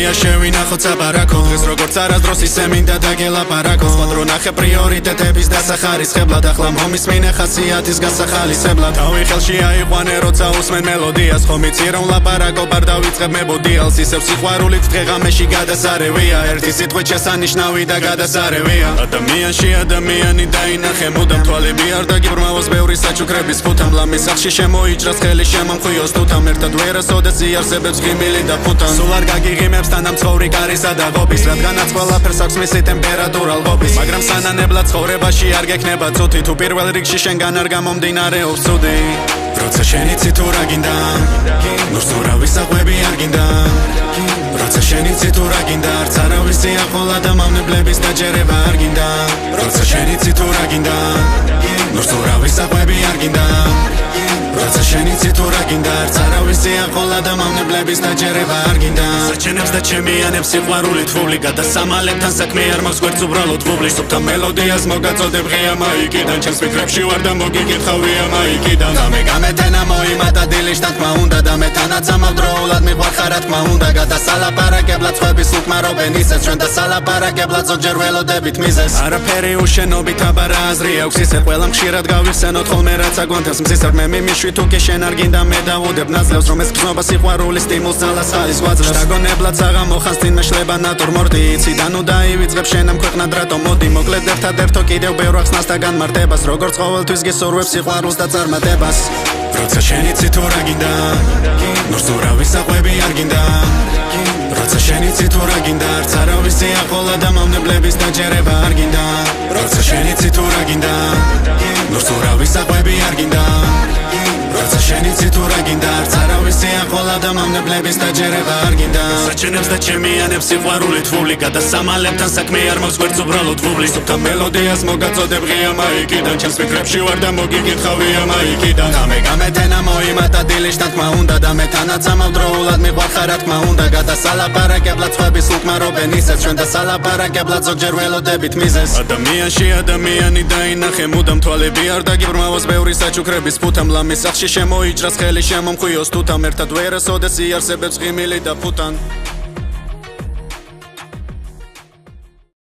გია შევინახოთ საბარაკო დღეს როგორც არასდროს ისე მინდა დაგელაპარაკო სხვა დრო ნახე პრიორიტეტების დასახარისხებლად ახლა მომისმინე ხასიათის გასახალისებლად თავი ხელში აიყვანე როცა უსმენ მელოდიას ხომ იცი რომ ლაპარაკო ბარ დავიწყებ მებოდიალს ისევ სიყვარულით დღეღამეში გადასარევია ერთი სიტყვით შესანიშნავი და გადასარევია ადამიანში ადამიანი დაინახე მუდამ თვალები არ დაგიბრმავოს ბევრი საჩუქრების ფუთამ ლამის სახში შემოიჭრას ხელი შემომხვიოს თუთამ ერთად ვერასოდეს იარსებებს ღიმილი და ფუთამ სულ არ გაგიღიმებს თანამცხოვრი კარისა და ღობის რადგანაც ყველაფერს აქვს მისი ტემპერატურა ლღობის მაგრამ სანანებლად ცხოვრებაში არ გექნება ცუდი თუ პირველ რიგში შენგან არ გამომდინარეობს ცუდი როცა შენ იცი თუ რა გინდა ნურს ურავის საყვები არ გინდა როცა შენ იცი თუ რა გინდა არც არავისი ახლა და მავნებლების დაჯერება არ გინდა როცა შენ იცი თუ რა გინდა ნურს ურავის საყვები არ გინდა როცა შენ იცი თუ რა გინდა არც არავისი ახლა და მავნებლების დაჯერება არ გინდა საჩენებს და ჩემიანებს სიყვარული თვული გადასამალებთან საქმე არ მაქვს გვერდს უბრალოდ ვუბლის სუფთა მელოდიას მოგაწოდებ ღია მაიკიდან ჩემს ფიქრებში ვარ და მოგიგიხავია მაიკიდან გამეთენა მოიმატა დილის თქმა უნდა და მე თანაც ამავ დროულად მიყვარხარ რა თქმა უნდა გადასალაპარაკებლად ხვების უკმარობენ ისეს ჩვენ დასალაპარაკებლად ზოგჯერ ველოდებით მიზეს არაფერი უშენობით აბარა აზრი აქვს ისე ყველამ ხშირად გავიხსენოთ ხოლმე რაც აგვანთებს მზის არ მე მიმიშვი თუ კი შენ არ გინდა მე დავუდებ ნაძლევს რომ ეს გრძნობა სიყვარულის სტიმულს ძალას ხალის გვაძლევს შთაგონებლად საღამოხანს წინმე შლება ნატურმორტი იციდან და აივიწყებ შენ ამ ქვეყნად რატო მოდი მოკლედ ერთადერთო კიდევ ბევრ ახსნას და განმარტებას როგორც ყოველთვის გისურვებ სიყვარულს და წარმატებას როცა შენ იცი თუ რა გინდა ნურს ურავის საყვები არ გინდა როცა შენ იცი თუ რა გინდა არც არავისი ახლა და მავნებლების დაჯერება არ გინდა როცა შენ იცი თუ რა გინდა ნურს ურავის საყვები არ გინდა როცა შენ იცი თუ რა გინდა არც არავისი ახლა და მავნებლების დაჯერება არ გინდა საჩენებს და ჩემიანებს სიყვარული თვული გადასამალებთან საქმე არ მაქვს გვერდს უბრალოდ ვუბლის სუფთა მელოდიას მოგაწოდებ ღია მაიკიდან ჩემს ფიქრებში ვარ და მოგიგიხავია მაიკიდან გამეთენა მოიმატა დილის თქმა უნდა და მე თანაც ამავ დროულად მიყვარხარ რა თქმა უნდა გადასალაპარაკებლად ხვების უკმარობენ ისეს ჩვენ დასალაპარაკებლად ზოგჯერ ველოდებით მიზეს ადამიანში ადამიანი დაინახე მუდამ თვალები არ დაგიბრმავოს ბევრი საჩუქრების ფუთამ ლამის სახში შემოიჭრას ხელი შემომხვიოს თუთამ ერთად ვერასოდეს იარსებებს ღიმილი და ფუთან